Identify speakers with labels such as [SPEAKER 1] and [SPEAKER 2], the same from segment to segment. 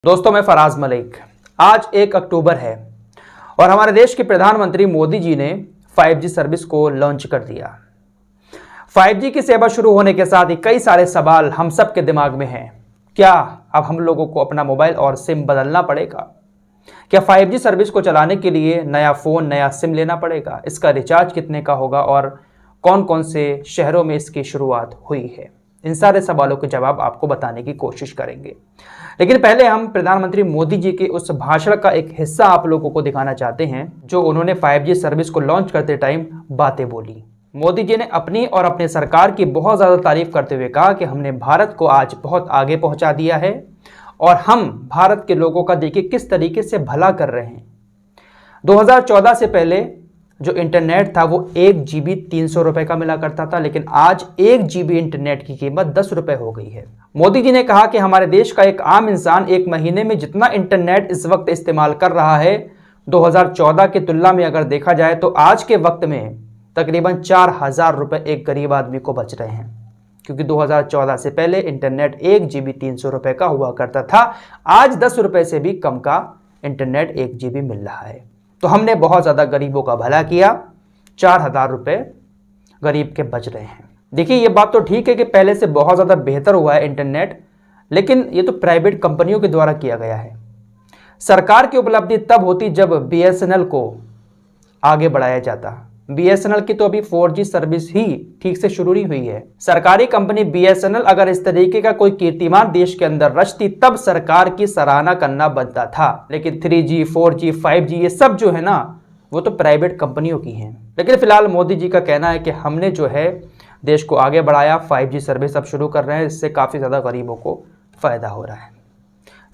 [SPEAKER 1] दोस्तों, मैं फराज मलिक। आज 1 अक्टूबर है और हमारे देश के प्रधानमंत्री मोदी जी ने 5G सर्विस को लॉन्च कर दिया। 5G की सेवा शुरू होने के साथ ही कई सारे सवाल हम सब के दिमाग में हैं। क्या अब हम लोगों को अपना मोबाइल और सिम बदलना पड़ेगा? क्या 5G सर्विस को चलाने के लिए नया फ़ोन, नया सिम लेना पड़ेगा? इसका रिचार्ज कितने का होगा और कौन कौन से शहरों में इसकी शुरुआत हुई है? इन सारे सवालों के जवाब आपको बताने की कोशिश करेंगे। लेकिन पहले हम प्रधानमंत्री मोदी जी के उस भाषण का एक हिस्सा आप लोगों को दिखाना चाहते हैं जो उन्होंने 5G सर्विस को लॉन्च करते टाइम बातें बोली। मोदी जी ने अपनी और अपने सरकार की बहुत ज़्यादा तारीफ करते हुए कहा कि हमने भारत को आज बहुत आगे पहुंचा दिया है और हम भारत के लोगों का देखिए किस तरीके से भला कर रहे हैं। 2014 से पहले जो इंटरनेट था वो 1 GB 300 रुपए का मिला करता था, लेकिन आज 1 GB इंटरनेट की कीमत 10 रुपए हो गई है। मोदी जी ने कहा कि हमारे देश का एक आम इंसान एक महीने में जितना इंटरनेट इस वक्त इस्तेमाल कर रहा है 2014 की तुलना में अगर देखा जाए तो आज के वक्त में तकरीबन 4000 रुपए एक गरीब आदमी को बच रहे हैं, क्योंकि 2014 से पहले इंटरनेट 1 GB 300 रुपए का हुआ करता था। आज 10 रुपए से भी कम का इंटरनेट 1 GB मिल रहा है। तो हमने बहुत ज़्यादा गरीबों का भला किया, 4000 रुपये गरीब के बच रहे हैं। देखिए, ये बात तो ठीक है कि पहले से बहुत ज़्यादा बेहतर हुआ है इंटरनेट, लेकिन ये तो प्राइवेट कंपनियों के द्वारा किया गया है। सरकार की उपलब्धि तब होती जब BSNL को आगे बढ़ाया जाता। BSNL की तो अभी 4G सर्विस ही ठीक से शुरू नहीं हुई है। सरकारी कंपनी BSNL अगर इस तरीके का कोई कीर्तिमान देश के अंदर रचती तब सरकार की सराहना करना बनता था, लेकिन 3G 4G 5G ये सब जो है ना वो तो प्राइवेट कंपनियों की हैं। लेकिन फिलहाल मोदी जी का कहना है कि हमने जो है देश को आगे बढ़ाया, 5G सर्विस अब शुरू कर रहे हैं, इससे काफ़ी ज़्यादा गरीबों को फ़ायदा हो रहा है।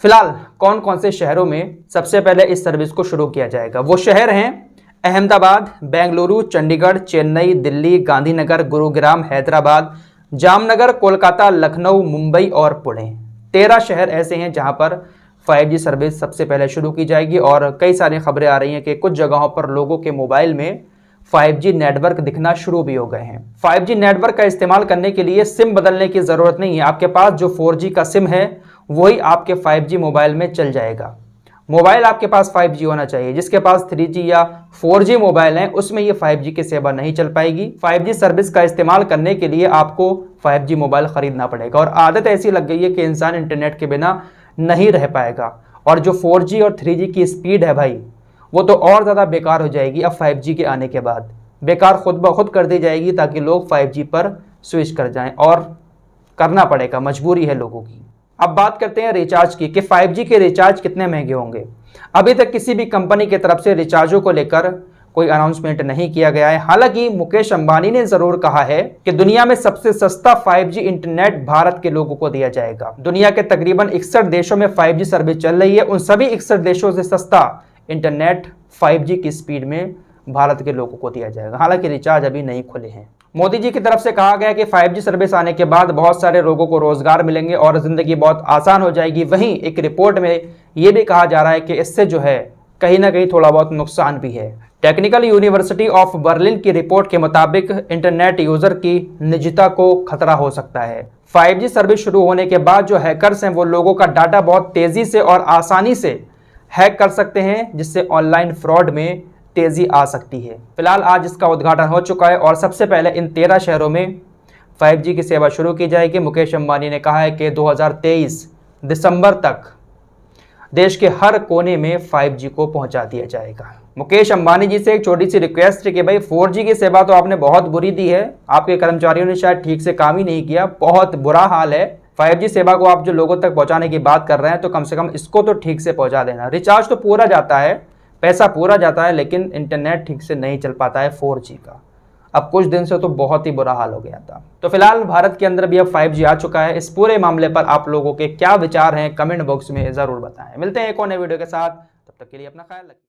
[SPEAKER 1] फिलहाल कौन कौन से शहरों में सबसे पहले इस सर्विस को शुरू किया जाएगा? वो शहर हैं अहमदाबाद, बेंगलुरु, चंडीगढ़, चेन्नई, दिल्ली, गांधीनगर, गुरुग्राम, हैदराबाद, जामनगर, कोलकाता, लखनऊ, मुंबई और पुणे। 13 शहर ऐसे हैं जहां पर 5G सर्विस सबसे पहले शुरू की जाएगी और कई सारी खबरें आ रही हैं कि कुछ जगहों पर लोगों के मोबाइल में 5G नेटवर्क दिखना शुरू भी हो गए हैं। 5G नेटवर्क का इस्तेमाल करने के लिए सिम बदलने की ज़रूरत नहीं है। आपके पास जो 4G का सिम है वही आपके 5G मोबाइल में चल जाएगा। मोबाइल आपके पास 5G होना चाहिए। जिसके पास 3G या 4G मोबाइल है उसमें ये 5G की सेवा नहीं चल पाएगी। 5G सर्विस का इस्तेमाल करने के लिए आपको 5G मोबाइल खरीदना पड़ेगा और आदत ऐसी लग गई है कि इंसान इंटरनेट के बिना नहीं रह पाएगा। और जो 4G और 3G की स्पीड है भाई, वो तो और ज़्यादा बेकार हो जाएगी। अब 5G के आने के बाद बेकार खुद ब खुद कर दी जाएगी ताकि लोग 5G पर स्विच कर जाएं, और करना पड़ेगा, मजबूरी है लोगों की। अब बात करते हैं रिचार्ज की कि 5G के रिचार्ज कितने महंगे होंगे। अभी तक किसी भी कंपनी की तरफ से रिचार्जों को लेकर कोई अनाउंसमेंट नहीं किया गया है। हालांकि मुकेश अंबानी ने जरूर कहा है कि दुनिया में सबसे सस्ता 5G इंटरनेट भारत के लोगों को दिया जाएगा। दुनिया के तकरीबन 61 देशों में 5G सर्विस चल रही है। उन सभी 61 देशों से सस्ता इंटरनेट 5G की स्पीड में भारत के लोगों को दिया जाएगा। हालांकि रिचार्ज अभी नहीं खुले हैं। मोदी जी की तरफ से कहा गया कि 5G सर्विस आने के बाद बहुत सारे लोगों को रोजगार मिलेंगे और ज़िंदगी बहुत आसान हो जाएगी। वहीं एक रिपोर्ट में ये भी कहा जा रहा है कि इससे जो है कहीं ना कहीं थोड़ा बहुत नुकसान भी है। टेक्निकल यूनिवर्सिटी ऑफ बर्लिन की रिपोर्ट के मुताबिक इंटरनेट यूज़र की निजता को खतरा हो सकता है। 5G सर्विस शुरू होने के बाद जो हैकर्स हैं वो लोगों का डाटा बहुत तेज़ी से और आसानी से हैक कर सकते हैं, जिससे ऑनलाइन फ्रॉड में तेजी आ सकती है। फिलहाल आज इसका उद्घाटन हो चुका है और सबसे पहले इन 13 शहरों में 5G की सेवा शुरू की जाएगी। मुकेश अंबानी ने कहा है कि 2023 दिसंबर तक देश के हर कोने में 5G को पहुंचा दिया जाएगा। मुकेश अंबानी जी से एक छोटी सी रिक्वेस्ट है कि भाई 4G की सेवा तो आपने बहुत बुरी दी है, आपके कर्मचारियों ने शायद ठीक से काम ही नहीं किया, बहुत बुरा हाल है। 5G सेवा को आप जो लोगों तक पहुंचाने की बात कर रहे हैं तो कम से कम इसको तो ठीक से पहुंचा देना। रिचार्ज तो पूरा जाता है, पैसा पूरा जाता है, लेकिन इंटरनेट ठीक से नहीं चल पाता है 4G का। अब कुछ दिन से तो बहुत ही बुरा हाल हो गया था। तो फिलहाल भारत के अंदर भी अब 5G आ चुका है। इस पूरे मामले पर आप लोगों के क्या विचार हैं कमेंट बॉक्स में ज़रूर बताएं। मिलते हैं एक और नए वीडियो के साथ, तब तक के लिए अपना ख्याल रखें।